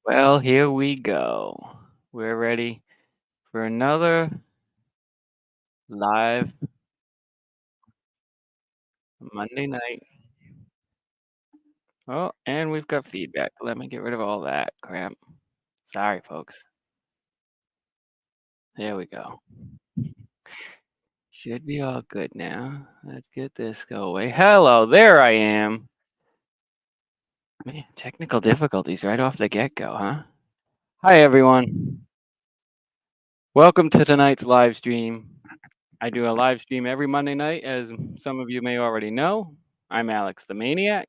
Well, here we go. We're ready for another live Monday night. Oh, and we've got feedback. Let me get rid of all that crap. Sorry, folks. There we go. Should be all good now. Let's get this go away. Hello, there I am. Man, technical difficulties right off the get-go, huh? Hi, everyone. Welcome to tonight's live stream. I do a live stream every Monday night, as some of you may already know. I'm Alex the Maniac.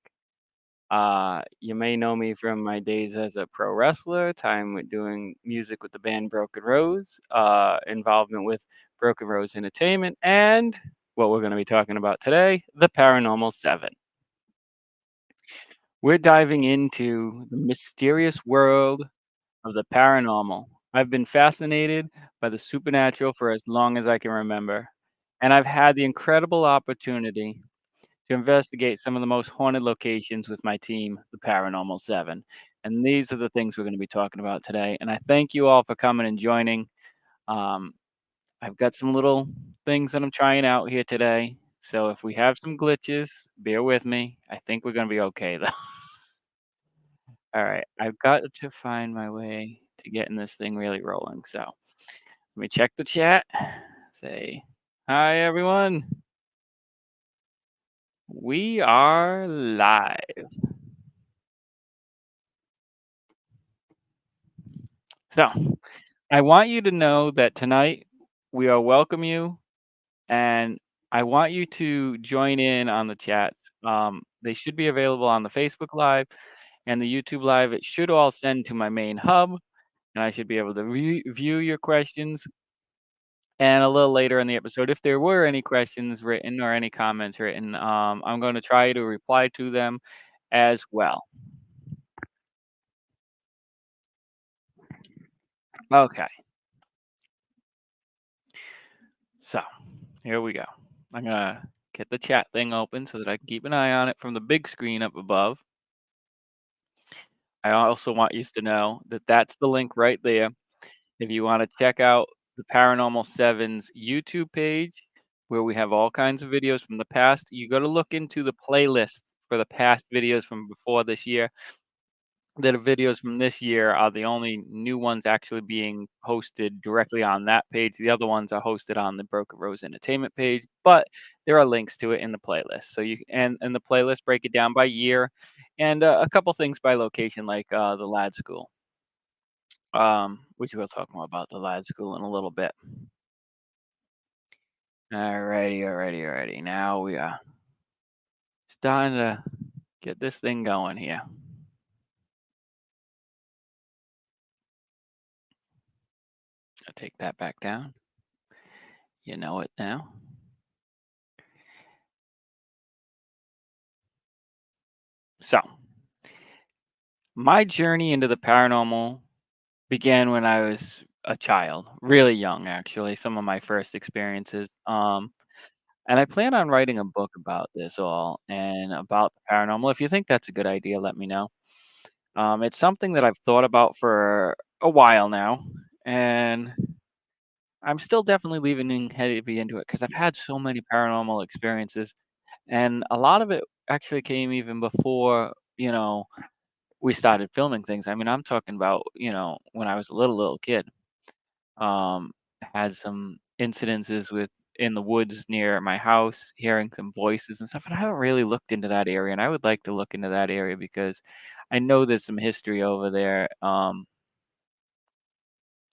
You may know me from my days as a pro wrestler, time with doing music with the band Broken Rose, involvement with Broken Rose Entertainment, and what we're going to be talking about today, the Paranormal Seven. We're diving into the mysterious world of the paranormal. I've been fascinated by the supernatural for as long as I can remember, and I've had the incredible opportunity to investigate some of the most haunted locations with my team, the Paranormal Seven. And these are the things we're going to be talking about today. And I thank you all for coming and joining. Um, I've got some little things that I'm trying out here today. So if we have some glitches, bear with me. I think we're going to be okay, though. All right. I've got to find my way to getting this thing really rolling. So let me check the chat. Say, hi, everyone. We are live. So I want you to know that tonight we are welcome you, and I want you to join in on the chats. They should be available on the Facebook Live and the YouTube Live. It should all send to my main hub, and I should be able to view your questions. And a little later in the episode, if there were any questions written or any comments written, I'm going to try to reply to them as well. Okay, so here we go. I'm gonna get the chat thing open so that I can keep an eye on it from the big screen up above. I also want you to know that that's the link right there. If you want to check out the Paranormal Seven's YouTube page, where we have all kinds of videos from the past, you got to look into the playlist for the past videos from before this year. The videos from this year are the only new ones actually being hosted directly on that page. The other ones are hosted on the Broken Rose Entertainment page, but there are links to it in the playlist. So you and the playlist break it down by year and a couple things by location, like the Lad School. Which we'll talk more about the Lad School in a little bit. Alrighty. Now we are starting to get this thing going here. I'll take that back down. You know it now. So, my journey into the paranormal began when I was a child, really young, actually. Some of my first experiences. And I plan on writing a book about this all and about the paranormal. If you think that's a good idea, let me know. It's something that I've thought about for a while now, and I'm still definitely leaving heavy into it because I've had so many paranormal experiences, and a lot of it actually came even before we started filming things. I mean, I'm talking about when I was a little kid. Um, had some incidences with in the woods near my house, hearing some voices and stuff. And I haven't really looked into that area, and I would like to look into that area because I know there's some history over there.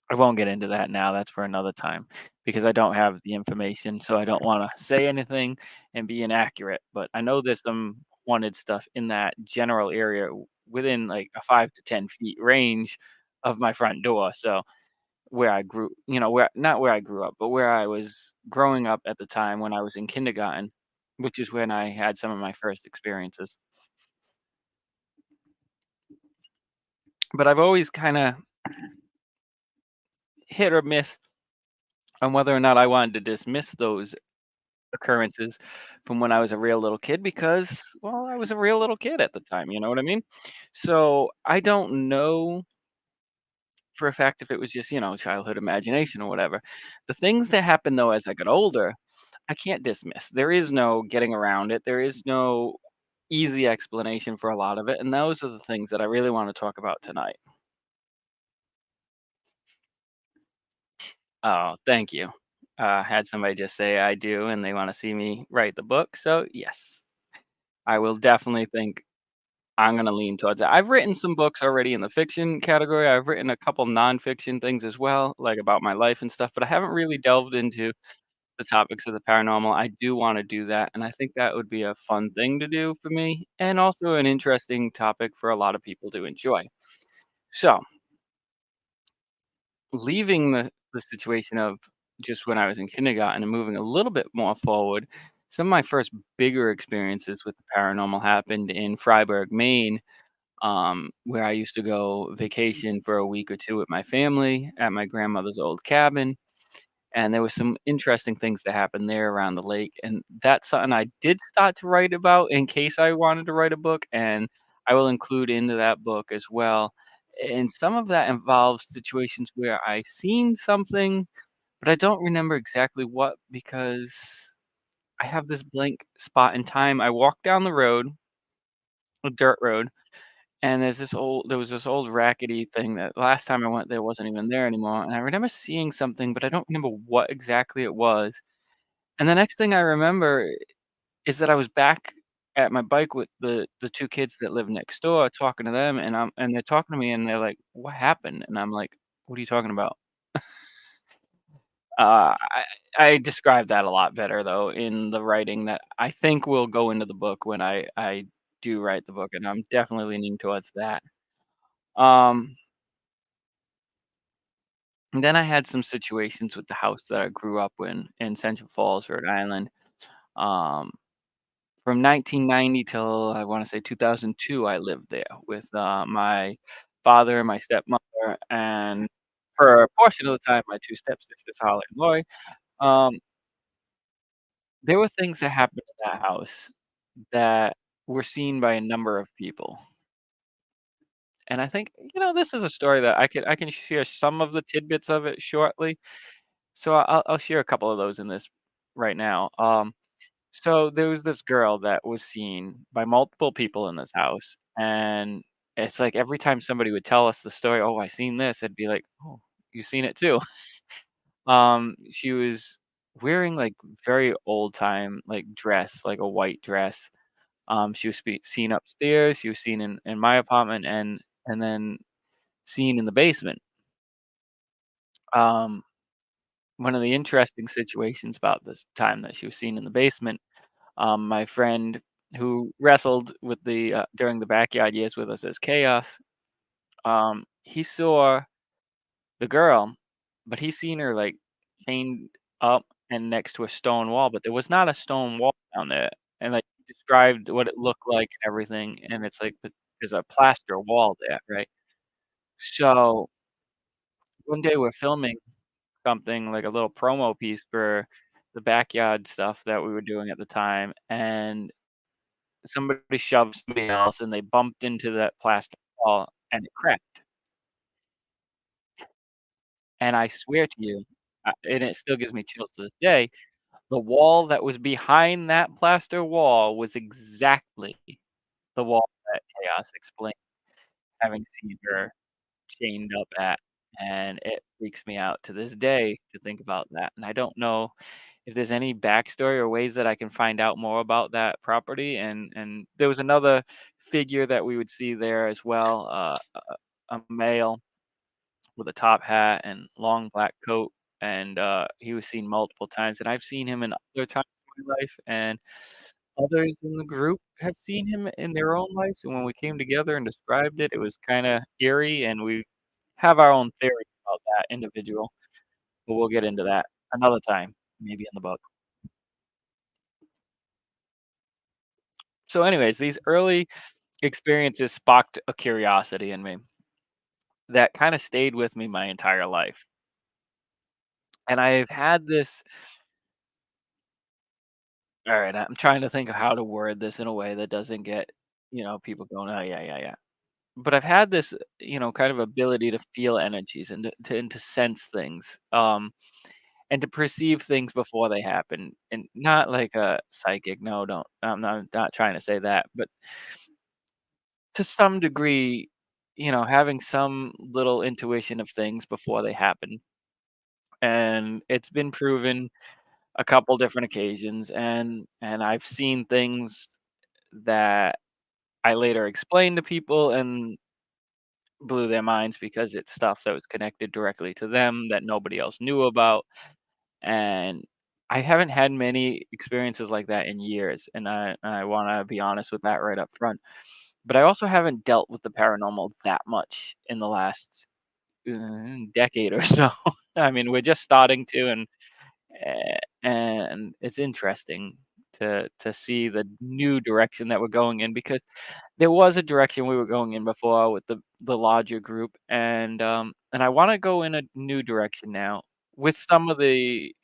I won't get into that now. That's for another time because I don't have the information, so I don't want to say anything and be inaccurate. But I know there's some wanted stuff in that general area within like a 5 to 10 feet range of my front door. So where I grew, where not where I grew up, but where I was growing up at the time when I was in kindergarten, which is when I had some of my first experiences. But I've always kind of hit or miss on whether or not I wanted to dismiss those occurrences from when I was a real little kid because, well, I was a real little kid at the time, you know what I mean? So I don't know. for a fact if it was just, childhood imagination or whatever. The things that happen, though, as I got older, I can't dismiss. There is no getting around it. There is no easy explanation for a lot of it, and those are the things that I really wanna talk about tonight. Oh, thank you. Had somebody just say I do, and they wanna see me write the book, so yes, I will definitely think I'm gonna lean towards that. I've written some books already in the fiction category. I've written a couple nonfiction things as well, like about my life and stuff, but I haven't really delved into the topics of the paranormal. I do wanna do that, and I think that would be a fun thing to do for me, and also an interesting topic for a lot of people to enjoy. So, leaving the situation of just when I was in kindergarten and moving a little bit more forward, some of my first bigger experiences with the paranormal happened in Freiburg, Maine, where I used to go vacation for a week or 2 with my family at my grandmother's old cabin, and there was some interesting things that happened there around the lake, and that's something I did start to write about in case I wanted to write a book, and I will include into that book as well. And some of that involves situations where I seen something, but I don't remember exactly what because I have this blank spot in time. I walked down the road, a dirt road, and there was this old rackety thing that last time I went there wasn't even there anymore, and I remember seeing something, but I don't remember what exactly it was. And the next thing I remember is that I was back at my bike with the 2 kids that live next door talking to them, and they're talking to me, and they're like, "What happened?" And I'm like, "What are you talking about?" I describe that a lot better, though, in the writing that I think will go into the book when I do write the book, and I'm definitely leaning towards that. Um, and then I had some situations with the house that I grew up in Central Falls, Rhode Island. Um From 1990 till, I wanna say 2002, I lived there with, my father, my stepmother, and for a portion of the time, my 2 stepsisters, Holly and Lori. Um, there were things that happened in that house that were seen by a number of people, and I think, this is a story that I can share some of the tidbits of it shortly, so I'll share a couple of those in this right now. So there was this girl that was seen by multiple people in this house, and it's like every time somebody would tell us the story, "Oh, I seen this," I'd be like, "Oh, you seen it too." She was wearing, like, very old time, like, dress, like a white dress. She was seen upstairs, she was seen in my apartment, and then seen in the basement. Um, One of the interesting situations about this time that she was seen in the basement. My friend who wrestled with during the backyard years with us as Chaos, he saw the girl, but he seen her, like, chained up and next to a stone wall, but there was not a stone wall down there, and, like, he described what it looked like and everything, and it's like, but there's a plaster wall there, right? So, one day we're filming something, like a little promo piece for the backyard stuff that we were doing at the time, and somebody shoved somebody else, and they bumped into that plastic wall, and it cracked, and I swear to you, and it still gives me chills to this day, the wall that was behind that plaster wall was exactly the wall that Chaos explained having seen her chained up at, and it freaks me out to this day to think about that, and I don't know if there's any backstory or ways that I can find out more about that property, and there was another figure that we would see there as well, a male with a top hat and long black coat, and, he was seen multiple times, and I've seen him in other times in my life, and others in the group have seen him in their own lives, and when we came together and described it, it was kinda eerie, and we have our own theory about that individual, but we'll get into that another time, maybe in the book. So anyways, these early experiences sparked a curiosity in me that kinda stayed with me my entire life, and I've had this alright, I'm trying to think of how to word this in a way that doesn't get, people going, "Oh, yeah, yeah, yeah." but I've had this, kind of ability to feel energies and to sense things, and to perceive things before they happen, and not like a psychic. No, don't. I'm not trying to say that, but to some degree, having some little intuition of things before they happen, and it's been proven a couple different occasions, and I've seen things that I later explained to people and blew their minds because it's stuff that was connected directly to them that nobody else knew about, and I haven't had many experiences like that in years, and I wanna be honest with that right up front. But I also haven't dealt with the paranormal that much in the last, decade or so. I mean, we're just starting to, and it's interesting to see the new direction that we're going in, because there was a direction we were going in before with the larger group, and I wanna go in a new direction now with some of the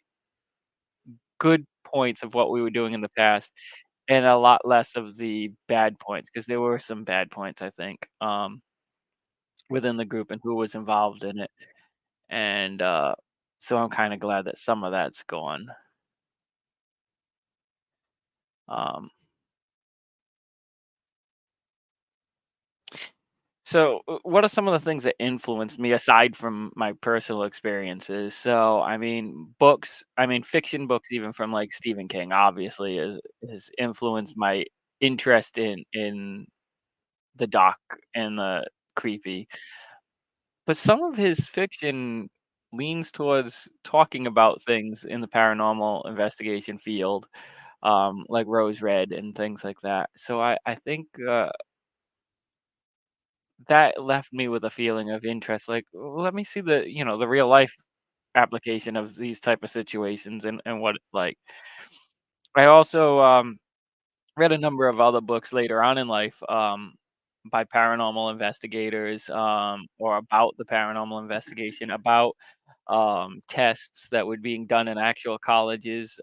good points of what we were doing in the past, and a lot less of the bad points, because there were some bad points, I think, within the group and who was involved in it, and, so I'm kinda glad that some of that's gone. So, what are some of the things that influenced me aside from my personal experiences? So, I mean, books, I mean, fiction books, even from like Stephen King, obviously, has influenced my interest in the dark and the creepy. But some of his fiction leans towards talking about things in the paranormal investigation field, like Rose Red and things like that. So I think that left me with a feeling of interest, like, let me see the real life application of these type of situations and what it's like. I also, read a number of other books later on in life, by paranormal investigators, or about the paranormal investigation, about, tests that were being done in actual colleges,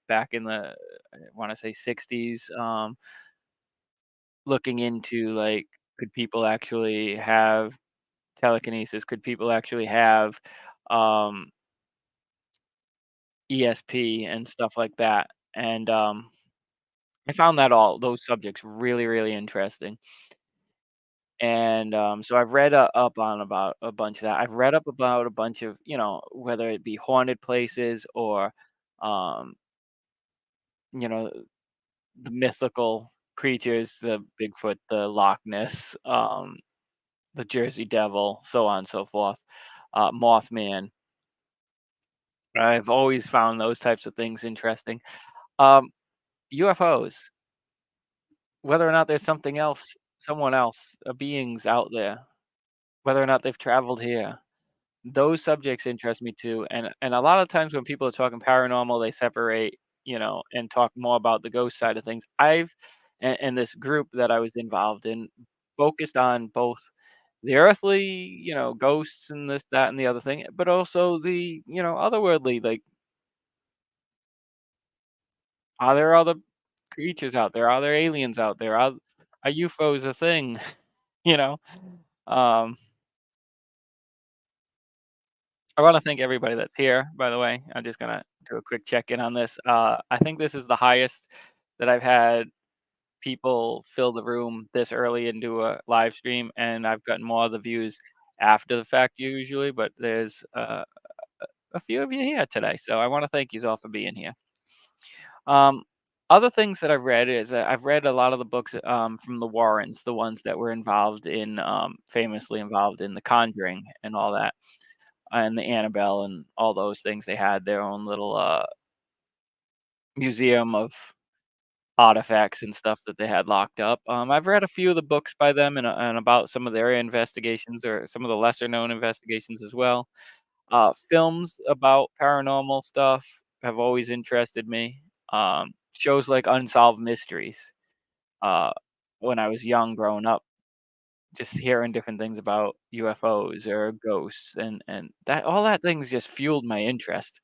back in the, I wanna say, '60s, looking into, like, could people actually have telekinesis? Could people actually have, um, ESP and stuff like that? And, I found that all those subjects really, really interesting. And, so I've read, up on about a bunch of that. I've read up about a bunch of, whether it be haunted places or, um, you know, the mythical creatures, the Bigfoot, the Loch Ness, the Jersey Devil, so on and so forth, Mothman. I've always found those types of things interesting. Um, UFOs, whether or not there's something else, someone else, beings out there, whether or not they've traveled here. Those subjects interest me too, and a lot of times when people are talking paranormal, they separate, and talk more about the ghost side of things. I've and this group that I was involved in focused on both the earthly, ghosts and this, that, and the other thing, but also the, otherworldly, like, are there other creatures out there? Are there aliens out there? Are UFOs a thing? You know? Um, I wanna thank everybody that's here, by the way. I'm just gonna do a quick check-in on this. I think this is the highest that I've had people fill the room this early into a live stream, and I've gotten more of the views after the fact usually, but there's, a few of you here today, so I wanna thank yous all for being here. Um, Other things that I've read is, I've read a lot of the books, from the Warrens, the ones that were involved in, famously involved in The Conjuring and all that, and the Annabelle and all those things. They had their own little, museum of artifacts and stuff that they had locked up. I've read a few of the books by them and about some of their investigations or some of the lesser known investigations as well. Films about paranormal stuff have always interested me. Shows like Unsolved Mysteries. Uh, when I was young growing up, just hearing different things about UFOs or ghosts and that all that things just fueled my interest.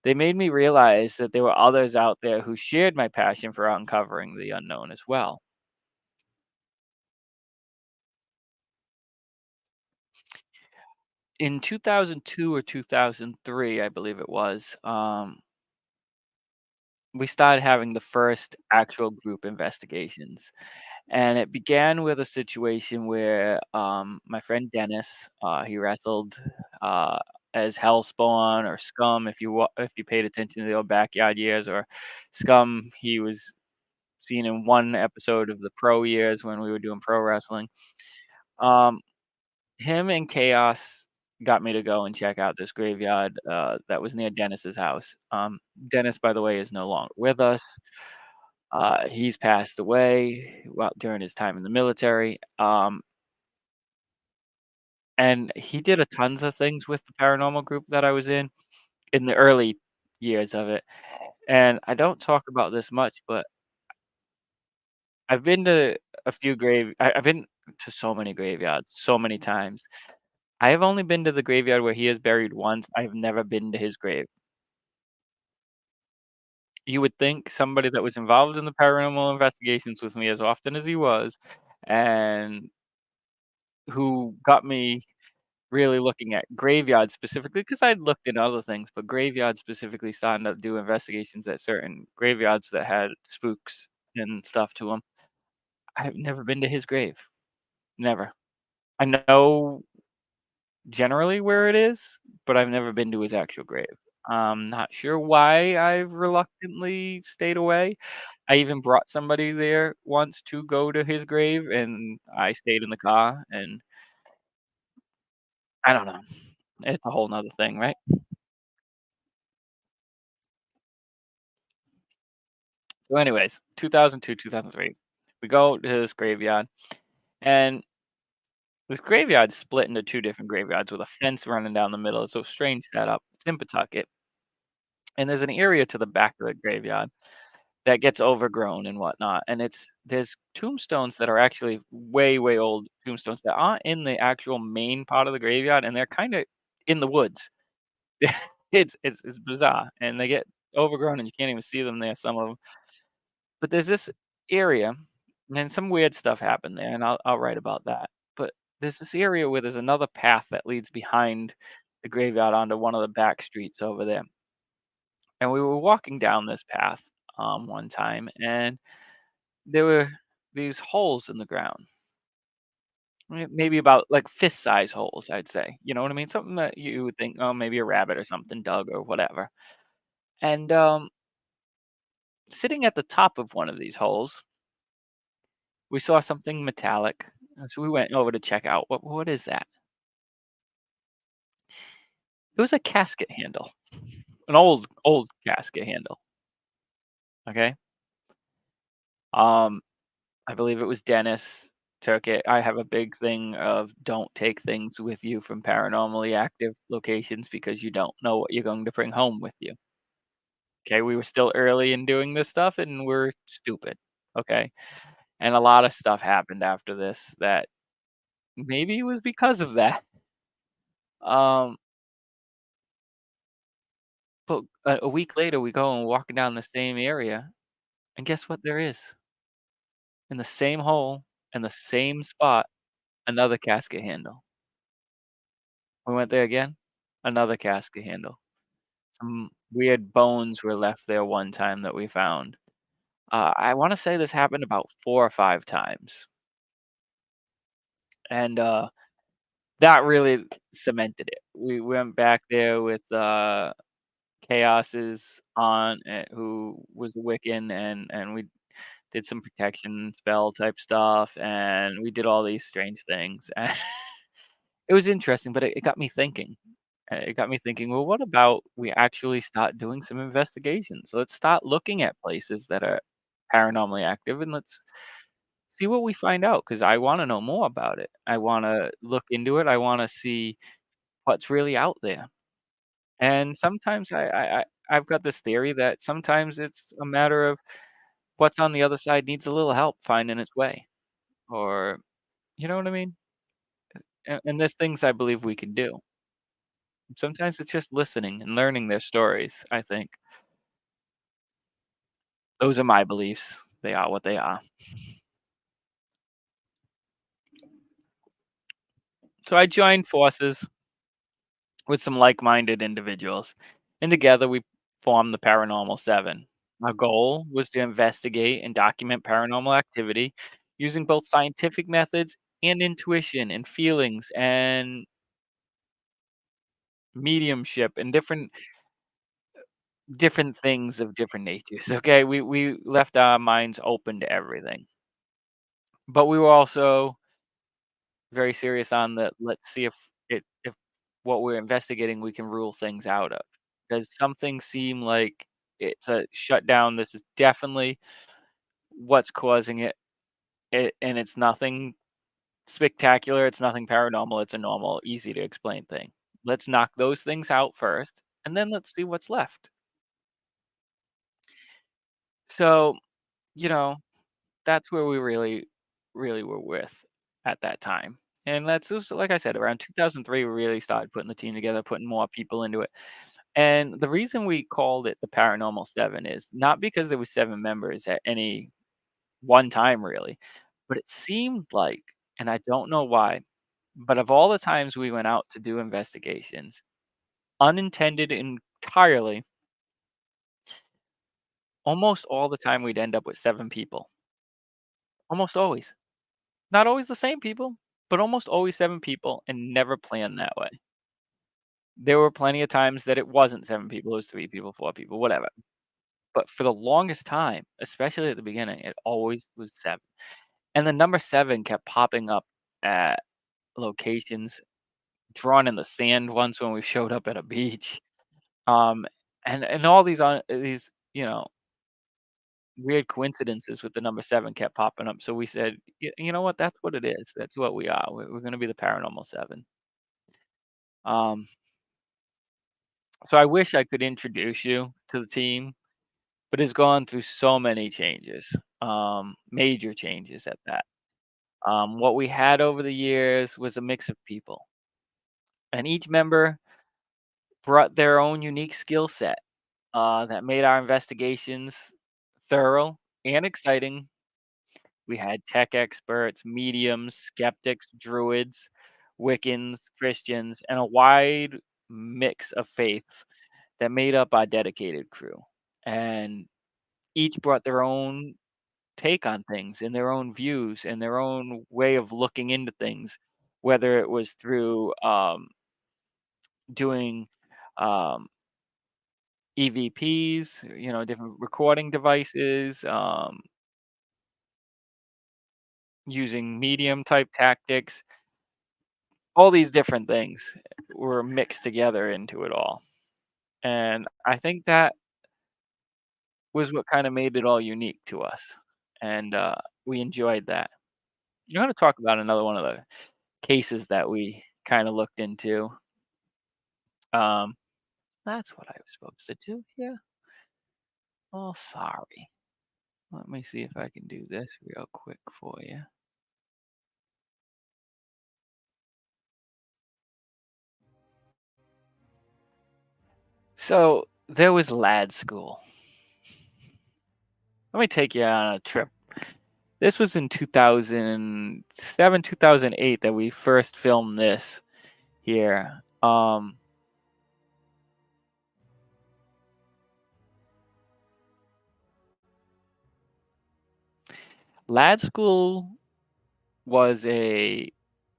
They made me realize that there were others out there who shared my passion for uncovering the unknown as well. In 2002 or 2003, I believe it was, we started having the first actual group investigations. And it began with a situation where, my friend Dennis, he wrestled, uh, as Hellspawn or Scum if you paid attention to the old Backyard years, or Scum, he was seen in one episode of the Pro years when we were doing pro wrestling. Um, Him and Chaos got me to go and check out this graveyard, that was near Dennis's house. Dennis, by the way, is no longer with us. He's passed away, well, during his time in the military, and he did a tons of things with the paranormal group that I was in the early years of it, and I don't talk about this much, but I've been to a few I've been to so many graveyards, so many times. I have only been to the graveyard where he is buried once. I've never been to his grave. You would think somebody that was involved in the paranormal investigations with me as often as he was, and who got me really looking at graveyards specifically, because 'cause I'd looked into other things, but graveyards specifically, starting to do investigations at certain graveyards that had spooks and stuff to them. I've never been to his grave, never. I know generally where it is, but I've never been to his actual grave. I'm not sure why I've reluctantly stayed away. I even brought somebody there once to go to his grave, and I stayed in the car, and I don't know. It's a whole 'nother thing, right? So anyways, 2002, 2003, we go to this graveyard, and this graveyard's split into 2 different graveyards with a fence running down the middle. It's a strange setup. It's in Pawtucket, and there's an area to the back of the graveyard that gets overgrown and whatnot, and there's tombstones that are actually way, way old tombstones that aren't in the actual main part of the graveyard, and they're kinda in the woods. It's bizarre, and they get overgrown, and you can't even see them there, some of them. But there's this area, and then some weird stuff happened there, and I'll write about that. But there's this area where there's another path that leads behind the graveyard onto one of the back streets over there. And we were walking down this path, one time, and there were these holes in the ground, maybe about like fist size holes, I'd say. You know what I mean? Something that you would think, oh, maybe a rabbit or something dug or whatever. And sitting at the top of one of these holes, we saw something metallic, so we went over to check out, what is that? It was a casket handle, an old, old casket handle, okay? Um, I believe it was Dennis took it. I have a big thing of don't take things with you from paranormally active locations because you don't know what you're going to bring home with you, okay? We were still early in doing this stuff, and we're stupid, okay? And a lot of stuff happened after this that maybe it was because of that. Um But a week later, we go and walking down the same area, and guess what there is? In the same hole, in the same spot, another casket handle. We went there again, another casket handle. Some weird bones were left there one time that we found. I wanna say this happened about 4 or 5 times, and, that really cemented it. We went back there with, Chaos's aunt, who was a Wiccan, and we did some protection spell type stuff, and we did all these strange things, and it was interesting, but it got me thinking. It got me thinking, well, what about we actually start doing some investigations? Let's start looking at places that are paranormally active, and let's see what we find out. Because I wanna know more about it. I wanna look into it, I wanna see what's really out there. And sometimes I've got this theory that sometimes it's a matter of what's on the other side needs a little help finding its way, or you know what I mean? And there's things I believe we can do. Sometimes it's just listening and learning their stories, I think. Those are my beliefs. They are what they are. So I joined forces. with some like-minded individuals, and together we formed the Paranormal Seven. Our goal was to investigate and document paranormal activity using both scientific methods and intuition and feelings and mediumship and different things of different natures, okay? We left our minds open to everything. But we were also very serious on the let's see if what we're investigating we can rule things out of. Because some things seem like it's a shutdown. This is definitely what's causing it, and it's nothing spectacular, it's nothing paranormal, it's a normal, easy to explain thing. Let's knock those things out first, and then let's see what's left. So, you know, that's where we really were with at that time. And that's just like I said, around 2003, we really started putting the team together, putting more people into it. And the reason we called it the Paranormal 7 is not because there was 7 members at any one time really, but it seemed like, and I don't know why, but of all the times we went out to do investigations, unintended entirely, almost all the time we'd end up with 7 people. Almost always. Not always the same people, but almost always 7 people and never planned that way. There were plenty of times that it wasn't 7 people, it was 3 people, 4 people, whatever. But for the longest time, especially at the beginning, it always was 7. And the number 7 kept popping up at locations, drawn in the sand once when we showed up at a beach, um, and all these, weird coincidences with the number 7 kept popping up, so we said, You know what? That's what it is. That's what we are. We're gonna be the Paranormal 7." Um, so I wish I could introduce you to the team, but it's gone through so many changes, major changes at that. What we had over the years was a mix of people, and each member brought their own unique skill set, that made our investigations thorough and exciting. We had tech experts, mediums, skeptics, druids, Wiccans, Christians, and a wide mix of faiths that made up our dedicated crew. And each brought their own take on things and their own views and their own way of looking into things, whether it was through doing um, EVPs, different recording devices, using medium type tactics. All these different things were mixed together into it all, and I think that was what kinda made it all unique to us, and, we enjoyed that. I'm gonna talk about another one of the cases that we kinda looked into. Um, that's what I was supposed to do here. Oh, sorry. Let me see if I can do this real quick for you. So, there was lad school. Let me take you on a trip. This was in 2007, 2008 that we first filmed this here. Lad School was a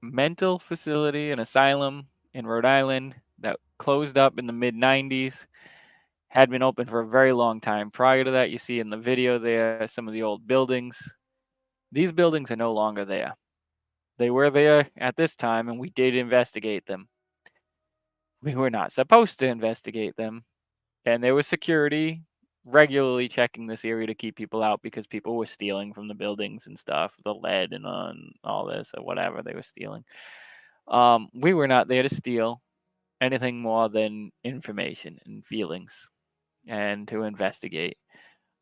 mental facility, an asylum in Rhode Island that closed up in the mid 90s, had been open for a very long time. Prior to that, you see in the video there some of the old buildings. These buildings are no longer there. They were there at this time, and we did investigate them. We were not supposed to investigate them, and there was security regularly checking this area to keep people out because people were stealing from the buildings and stuff, the lead and on all this or whatever they were stealing. We were not there to steal anything more than information and feelings and to investigate.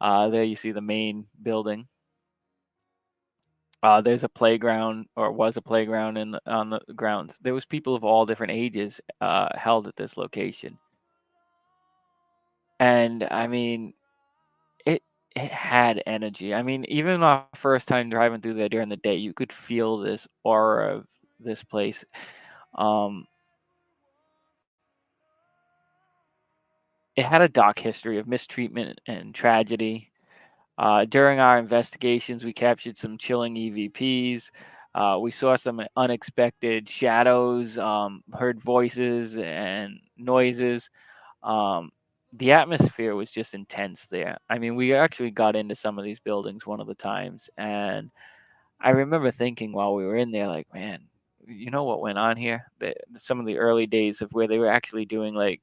There you see the main building. There's a playground, or was a playground on the grounds. There was people of all different ages held at this location, and I mean, It it had energy. I mean, even our first time driving through there during the day, you could feel this aura of this place. Um, it had a dark history of mistreatment and tragedy. During our investigations, we captured some chilling EVPs. We saw some unexpected shadows, heard voices and noises. Um, the atmosphere was just intense there. I mean, we actually got into some of these buildings one of the times, and I remember thinking while we were in there, like, man, you know what went on here? Some of the early days of where they were actually doing like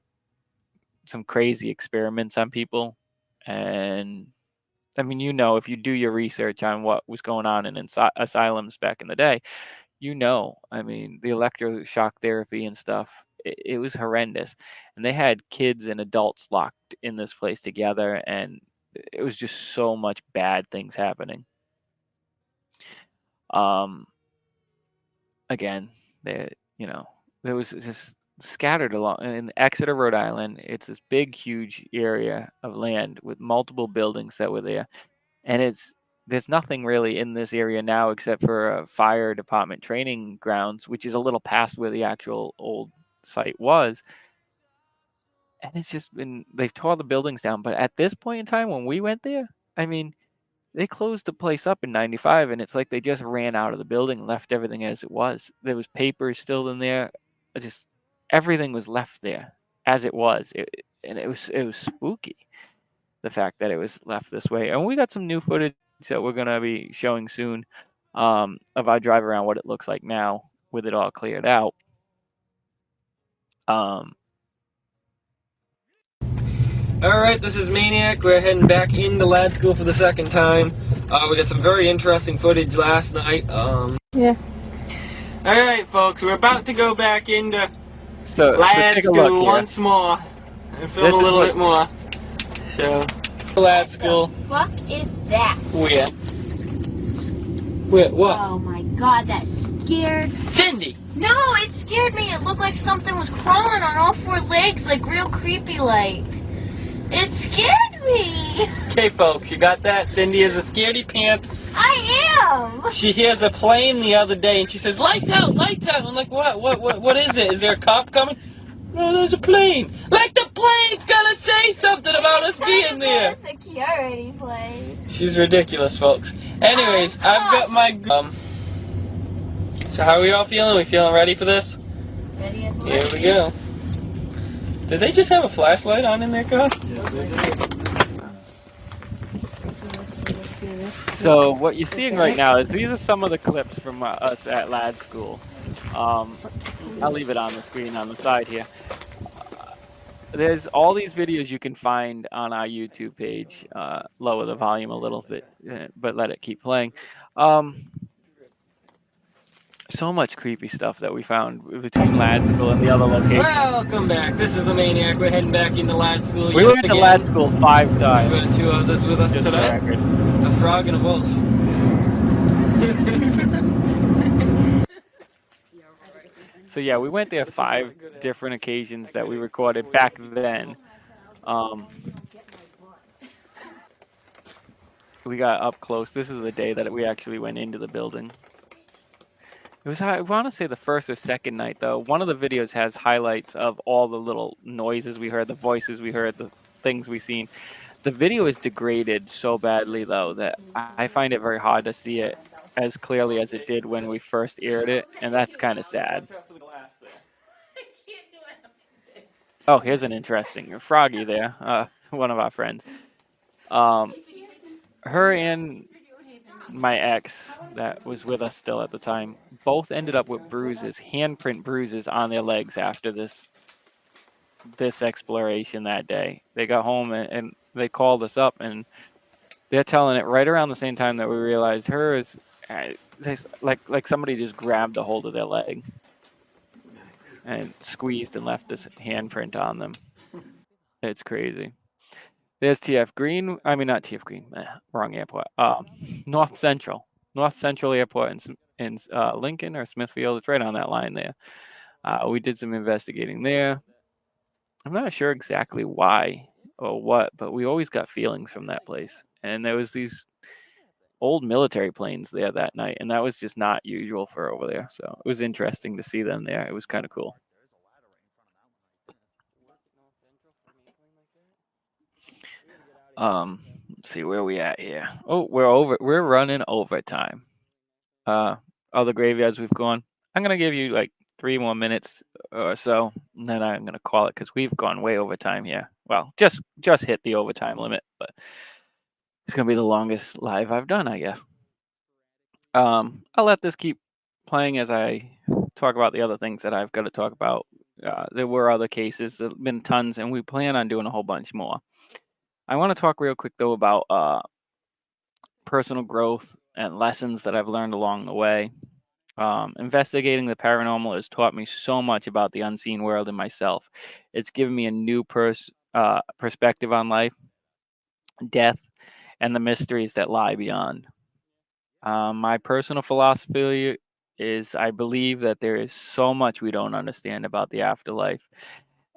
some crazy experiments on people. And I mean, if you do your research on what was going on in asylums back in the day, I mean, the electroshock therapy and stuff, it was horrendous. And they had kids and adults locked in this place together, and it was just so much bad things happening. Um, Again, there, there was just scattered along in Exeter, Rhode Island. It's this big, huge area of land with multiple buildings that were there, and there's nothing really in this area now except for a fire department training grounds, which is a little past where the actual old site was. And it's just been they've tore the buildings down. But at this point in time, when we went there, I mean, they closed the place up in '95, and it's like they just ran out of the building and left everything as it was. There was papers still in there. Just everything was left there as it was. And it was spooky, the fact that it was left this way. And we got some new footage that we're gonna be showing soon, of our drive around, what it looks like now with it all cleared out. Um, Alright, this is Maniac. We're heading back into Lad School for the second time. We got some very interesting footage last night. Yeah. Alright, folks, we're about to go back into so Lad take a look School here. once more and film a little bit more. So, Lad School. What the fuck is that? Where? What? Oh my god, that scared. Cindy! No, it scared me. It looked like something was crawling on all four legs, like real creepy like. It scared me. Okay, folks, you got that? Cindy is a scaredy pants. I am. She hears a plane the other day and she says, "Lights out, lights out." I'm like, what is it? Is there a cop coming? No, there's a plane. Like the plane's gonna say something about us being there. A security plane. She's ridiculous, folks. Anyways, I've got my... So how are we all feeling? We feeling ready for this? Ready as Here we go. Did they just have a flashlight on in their car? So what you're seeing right now is these are some of the clips from us at Lad School. I'll leave it on the screen on the side here. There's all these videos you can find on our YouTube page. Lower the volume a little bit, but let it keep playing. So much creepy stuff that we found between Lad School and the other locations. Welcome back. This is the Maniac. We're heading back into Lad School. We went to Lad School 5 times. We've got two others with us today. A frog and a wolf. So yeah, we went there 5 different occasions that we recorded back then. We got up close. This is the day that we actually went into the building. It was, I want to say, the first or second night, though. One of the videos has highlights of all the little noises we heard, the voices we heard, the things we seen. The video is degraded so badly, though, that I find it very hard to see it as clearly as it did when we first aired it, and that's kind of sad. Oh, here's an interesting Froggy there, one of our friends. Her and my ex that was with us still at the time both ended up with bruises, handprint bruises on their legs after this exploration that day. They got home and they called us up, and they're telling it right around the same time that we realized hers, like somebody just grabbed a hold of their leg and squeezed and left this handprint on them. It's crazy. There's TF Green. I mean, not TF Green. Wrong airport. North Central Airport in Lincoln or Smithfield. It's right on that line there. We did some investigating there. I'm not sure exactly why or what, but we always got feelings from that place. And there was these old military planes there that night, and that was just not usual for over there. So it was interesting to see them there. It was kind of cool. Let's see where we at here. Oh, we're running overtime. Uh, all the graveyards we've gone. I'm gonna give you like 3 more minutes or so, and then I'm gonna call it because we've gone way over time here. Well, just hit the overtime limit, but it's gonna be the longest live I've done, I guess. I'll let this keep playing as I talk about the other things that I've got to talk about. There were other cases. There've been tons, and we plan on doing a whole bunch more. I want to talk real quick though about personal growth and lessons that I've learned along the way. Investigating the paranormal has taught me so much about the unseen world and myself. It's given me a new perspective on life, death, and the mysteries that lie beyond. My personal philosophy is I believe that there is so much we don't understand about the afterlife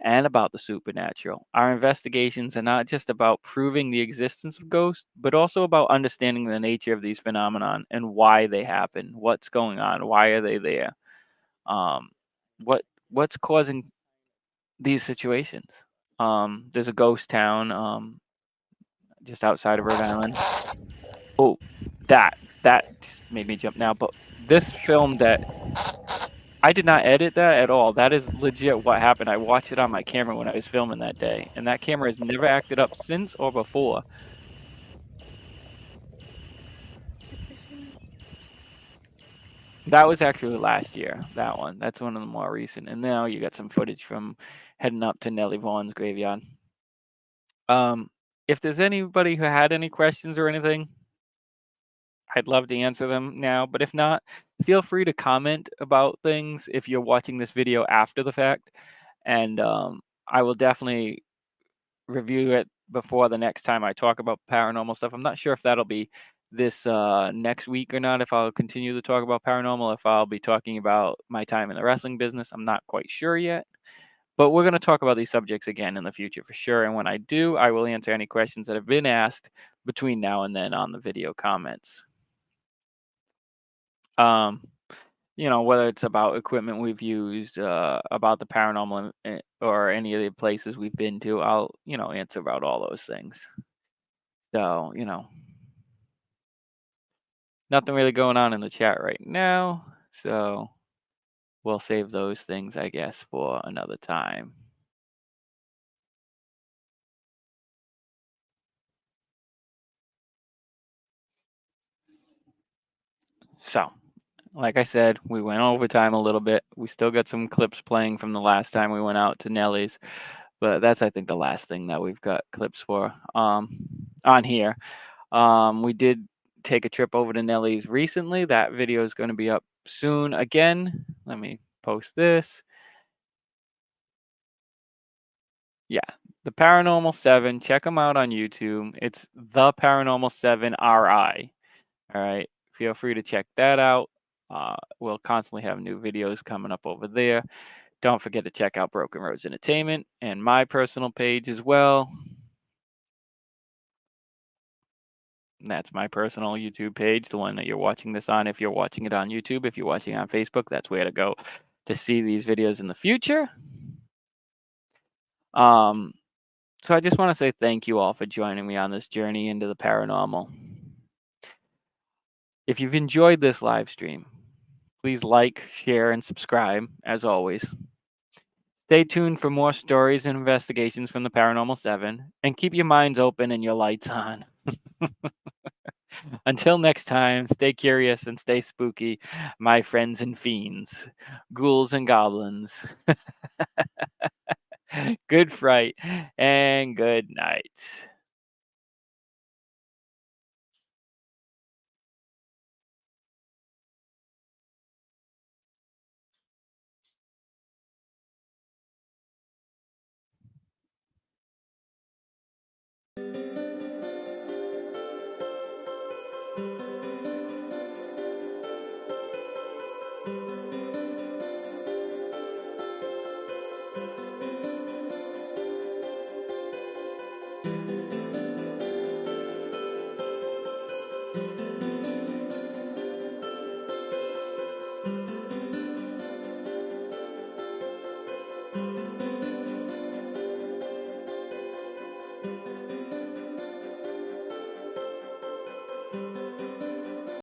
and about the supernatural. Our investigations are not just about proving the existence of ghosts, but also about understanding the nature of these phenomenon and why they happen, what's going on, why are they there, um, what what's causing these situations. There's a ghost town just outside of Rhode Island. Oh, that that just made me jump now. But this film that I did not edit that at all. That is legit what happened. I watched it on my camera when I was filming that day, and that camera has never acted up since or before. That was actually last year, that one. That's one of the more recent. And now you got some footage from heading up to Nellie Vaughn's graveyard. Um, if there's anybody who had any questions or anything, I'd love to answer them now. But if not, feel free to comment about things if you're watching this video after the fact. And I will definitely review it before the next time I talk about paranormal stuff. I'm not sure if that'll be this next week or not, if I'll continue to talk about paranormal, if I'll be talking about my time in the wrestling business. I'm not quite sure yet. But we're going to talk about these subjects again in the future for sure. And when I do, I will answer any questions that have been asked between now and then on the video comments. Um, whether it's about equipment we've used, about the paranormal, or any of the places we've been to, I'll, answer about all those things. So, nothing really going on in the chat right now. So we'll save those things, I guess, for another time. So, like I said, we went overtime a little bit. We still got some clips playing from the last time we went out to Nellie's, but that's, I think, the last thing that we've got clips for on here. We did take a trip over to Nellie's recently. That video is going to be up soon again. Let me post this. Yeah, the Paranormal 7. Check them out on YouTube. It's the Paranormal 7 RI. All right. Feel free to check that out. We'll constantly have new videos coming up over there. Don't forget to check out Broken Roads Entertainment and my personal page as well. That's my personal YouTube page, the one that you're watching this on. If you're watching it on YouTube, if you're watching it on Facebook, that's where to go to see these videos in the future. So I just want to say thank you all for joining me on this journey into the paranormal. If you've enjoyed this live stream, please like, share, and subscribe, as always. Stay tuned for more stories and investigations from the Paranormal 7, and keep your minds open and your lights on. Until next time, stay curious and stay spooky, my friends and fiends, ghouls and goblins. Good fright and good night.